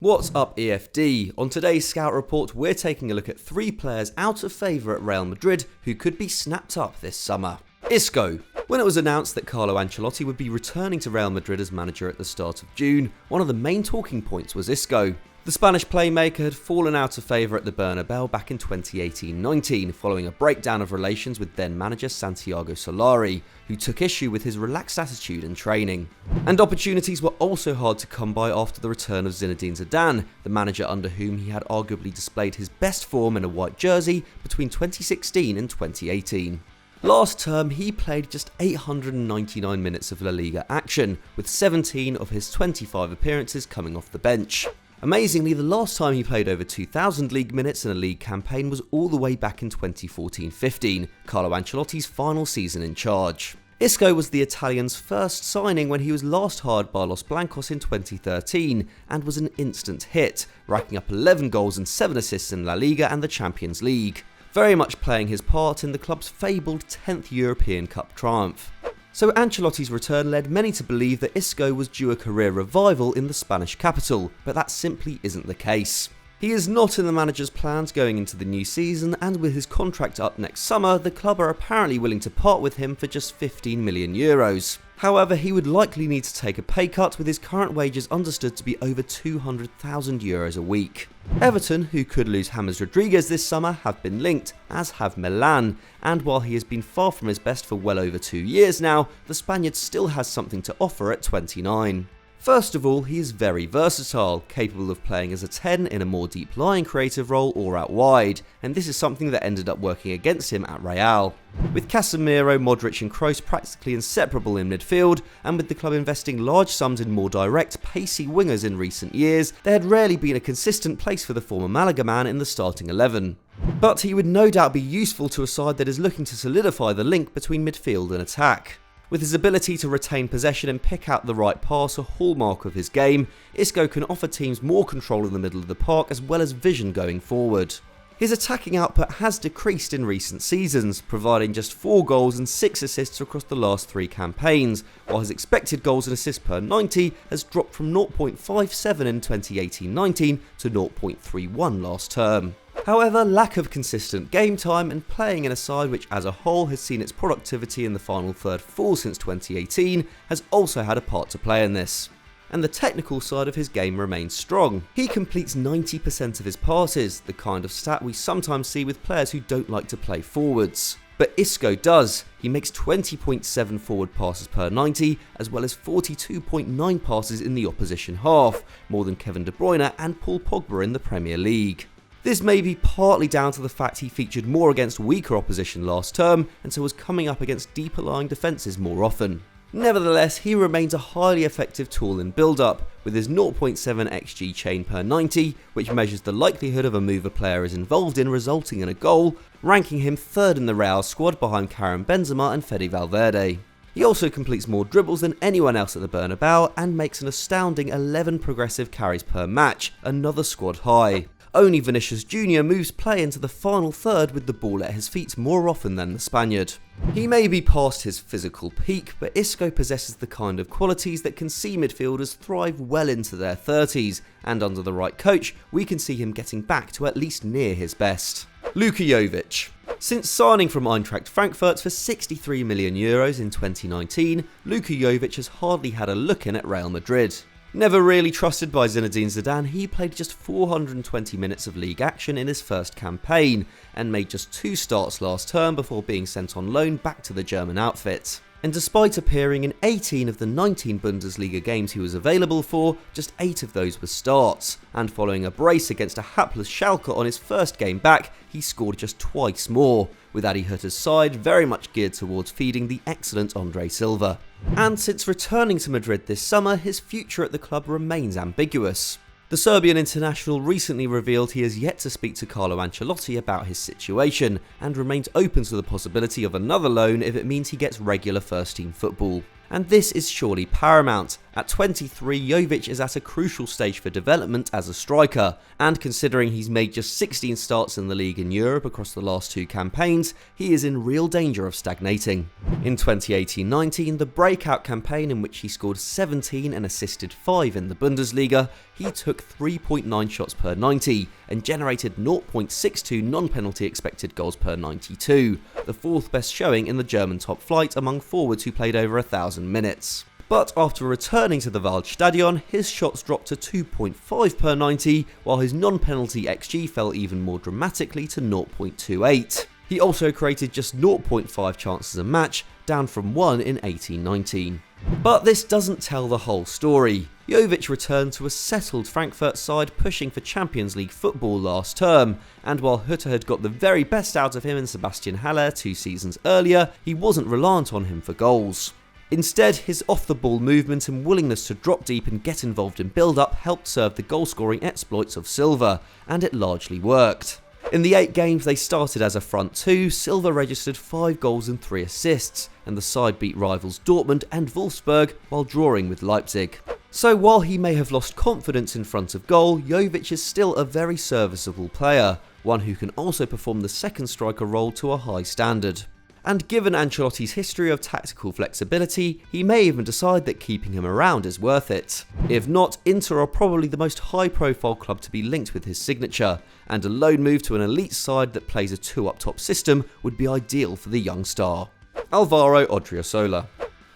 What's up EFD? On today's Scout Report, we're taking a look at 3 players out of favour at Real Madrid who could be snapped up this summer. Isco. When it was announced that Carlo Ancelotti would be returning to Real Madrid as manager at the start of June, one of the main talking points was Isco. The Spanish playmaker had fallen out of favour at the Bernabeu back in 2018-19 following a breakdown of relations with then manager Santiago Solari, who took issue with his relaxed attitude and training. And opportunities were also hard to come by after the return of Zinedine Zidane, the manager under whom he had arguably displayed his best form in a white jersey between 2016 and 2018. Last term, he played just 899 minutes of La Liga action, with 17 of his 25 appearances coming off the bench. Amazingly, the last time he played over 2,000 league minutes in a league campaign was all the way back in 2014-15, Carlo Ancelotti's final season in charge. Isco was the Italian's first signing when he was last hired by Los Blancos in 2013 and was an instant hit, racking up 11 goals and 7 assists in La Liga and the Champions League, very much playing his part in the club's fabled 10th European Cup triumph. So Ancelotti's return led many to believe that Isco was due a career revival in the Spanish capital, but that simply isn't the case. He is not in the manager's plans going into the new season, and with his contract up next summer, the club are apparently willing to part with him for just €15 million. However, he would likely need to take a pay cut, with his current wages understood to be over €200,000 a week. Everton, who could lose James Rodriguez this summer, have been linked, as have Milan, and while he has been far from his best for well over 2 years now, the Spaniard still has something to offer at 29. First of all, he is very versatile, capable of playing as a 10 in a more deep-lying creative role or out wide, and this is something that ended up working against him at Real. With Casemiro, Modric and Kroos practically inseparable in midfield, and with the club investing large sums in more direct, pacey wingers in recent years, there had rarely been a consistent place for the former Malaga man in the starting 11. But he would no doubt be useful to a side that is looking to solidify the link between midfield and attack. With his ability to retain possession and pick out the right pass a hallmark of his game, Isco can offer teams more control in the middle of the park as well as vision going forward. His attacking output has decreased in recent seasons, providing just 4 goals and 6 assists across the last 3 campaigns, while his expected goals and assists per 90 has dropped from 0.57 in 2018-19 to 0.31 last term. However, lack of consistent game time and playing in a side which as a whole has seen its productivity in the final third fall since 2018 has also had a part to play in this. And the technical side of his game remains strong. He completes 90% of his passes, the kind of stat we sometimes see with players who don't like to play forwards. But Isco does. He makes 20.7 forward passes per 90, as well as 42.9 passes in the opposition half, more than Kevin De Bruyne and Paul Pogba in the Premier League. This may be partly down to the fact he featured more against weaker opposition last term, and so was coming up against deeper lying defences more often. Nevertheless, he remains a highly effective tool in build-up, with his 0.7 xG chain per 90, which measures the likelihood of a move a player is involved in resulting in a goal, ranking him 3rd in the Real squad behind Karim Benzema and Fede Valverde. He also completes more dribbles than anyone else at the Bernabeu and makes an astounding 11 progressive carries per match, another squad high. Only Vinicius Jr. moves play into the final third with the ball at his feet more often than the Spaniard. He may be past his physical peak, but Isco possesses the kind of qualities that can see midfielders thrive well into their 30s, and under the right coach, we can see him getting back to at least near his best. Luka Jovic. Since signing from Eintracht Frankfurt for €63 million in 2019, Luka Jovic has hardly had a look in at Real Madrid. Never really trusted by Zinedine Zidane, he played just 420 minutes of league action in his first campaign, and made just 2 starts last term before being sent on loan back to the German outfit. And despite appearing in 18 of the 19 Bundesliga games he was available for, just 8 of those were starts, and following a brace against a hapless Schalke on his first game back, he scored just twice more, with Adi Hütter's side very much geared towards feeding the excellent Andre Silva. And since returning to Madrid this summer, his future at the club remains ambiguous. The Serbian international recently revealed he has yet to speak to Carlo Ancelotti about his situation, and remains open to the possibility of another loan if it means he gets regular first-team football. And this is surely paramount. At 23, Jovic is at a crucial stage for development as a striker, and considering he's made just 16 starts in the league in Europe across the last 2 campaigns, he is in real danger of stagnating. In 2018-19, the breakout campaign in which he scored 17 and assisted 5 in the Bundesliga, he took 3.9 shots per 90 and generated 0.62 non-penalty expected goals per 92, the 4th best showing in the German top flight among forwards who played over 1,000 minutes. But after returning to the Waldstadion, his shots dropped to 2.5 per 90, while his non-penalty XG fell even more dramatically to 0.28. He also created just 0.5 chances a match, down from 1 in 18-19. But this doesn't tell the whole story. Jovic returned to a settled Frankfurt side pushing for Champions League football last term, and while Hutter had got the very best out of him in Sebastian Haller 2 seasons earlier, he wasn't reliant on him for goals. Instead, his off-the-ball movement and willingness to drop deep and get involved in build-up helped serve the goal-scoring exploits of Silva, and it largely worked. In the 8 games they started as a front 2, Silva registered 5 goals and 3 assists, and the side beat rivals Dortmund and Wolfsburg while drawing with Leipzig. So while he may have lost confidence in front of goal, Jovic is still a very serviceable player, one who can also perform the second striker role to a high standard. And given Ancelotti's history of tactical flexibility, he may even decide that keeping him around is worth it. If not, Inter are probably the most high-profile club to be linked with his signature, and a loan move to an elite side that plays a 2-up-top system would be ideal for the young star. Alvaro Odriozola.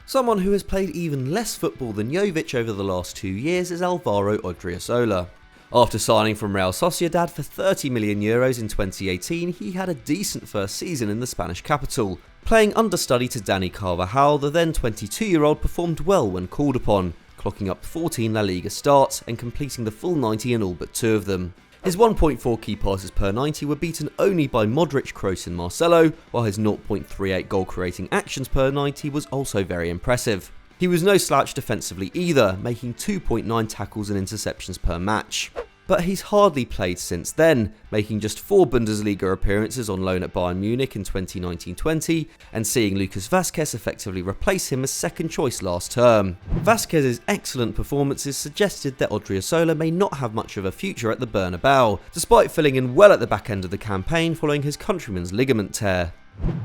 Someone who has played even less football than Jovic over the last 2 years is Alvaro Odriozola. After signing from Real Sociedad for €30 million in 2018, he had a decent first season in the Spanish capital. Playing understudy to Dani Carvajal, the then 22-year-old performed well when called upon, clocking up 14 La Liga starts and completing the full 90 in all but 2 of them. His 1.4 key passes per 90 were beaten only by Modric, Kroos and Marcelo, while his 0.38 goal-creating actions per 90 was also very impressive. He was no slouch defensively either, making 2.9 tackles and interceptions per match. But he's hardly played since then, making just 4 Bundesliga appearances on loan at Bayern Munich in 2019-20, and seeing Lucas Vazquez effectively replace him as second choice last term. Vazquez's excellent performances suggested that Odriozola may not have much of a future at the Bernabeu, despite filling in well at the back end of the campaign following his countryman's ligament tear.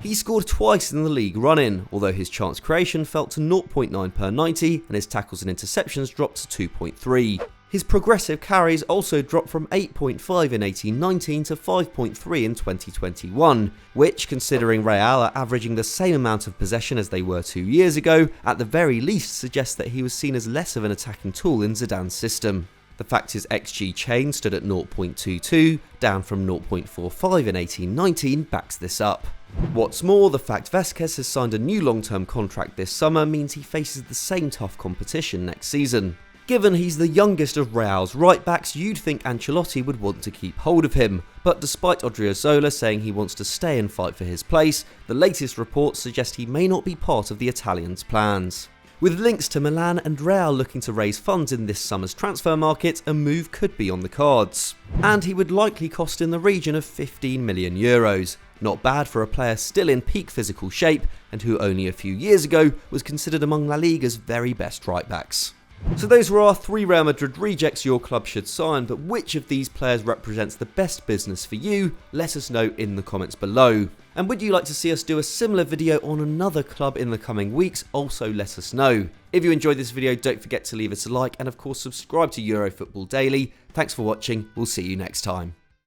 He scored twice in the league run-in, although his chance creation fell to 0.9 per 90 and his tackles and interceptions dropped to 2.3. His progressive carries also dropped from 8.5 in 18-19 to 5.3 in 2021, which, considering Real are averaging the same amount of possession as they were 2 years ago, at the very least suggests that he was seen as less of an attacking tool in Zidane's system. The fact his XG chain stood at 0.22, down from 0.45 in 18-19, backs this up. What's more, the fact Vazquez has signed a new long-term contract this summer means he faces the same tough competition next season. Given he's the youngest of Real's right-backs, you'd think Ancelotti would want to keep hold of him, but despite Odriozola saying he wants to stay and fight for his place, the latest reports suggest he may not be part of the Italians' plans. With links to Milan and Real looking to raise funds in this summer's transfer market, a move could be on the cards. And he would likely cost in the region of €15 million. Not bad for a player still in peak physical shape and who only a few years ago was considered among La Liga's very best right-backs. So those were our 3 Real Madrid rejects your club should sign, but which of these players represents the best business for you? Let us know in the comments below. And would you like to see us do a similar video on another club in the coming weeks? Also let us know. If you enjoyed this video, don't forget to leave us a like and of course subscribe to Euro Football Daily. Thanks for watching, we'll see you next time.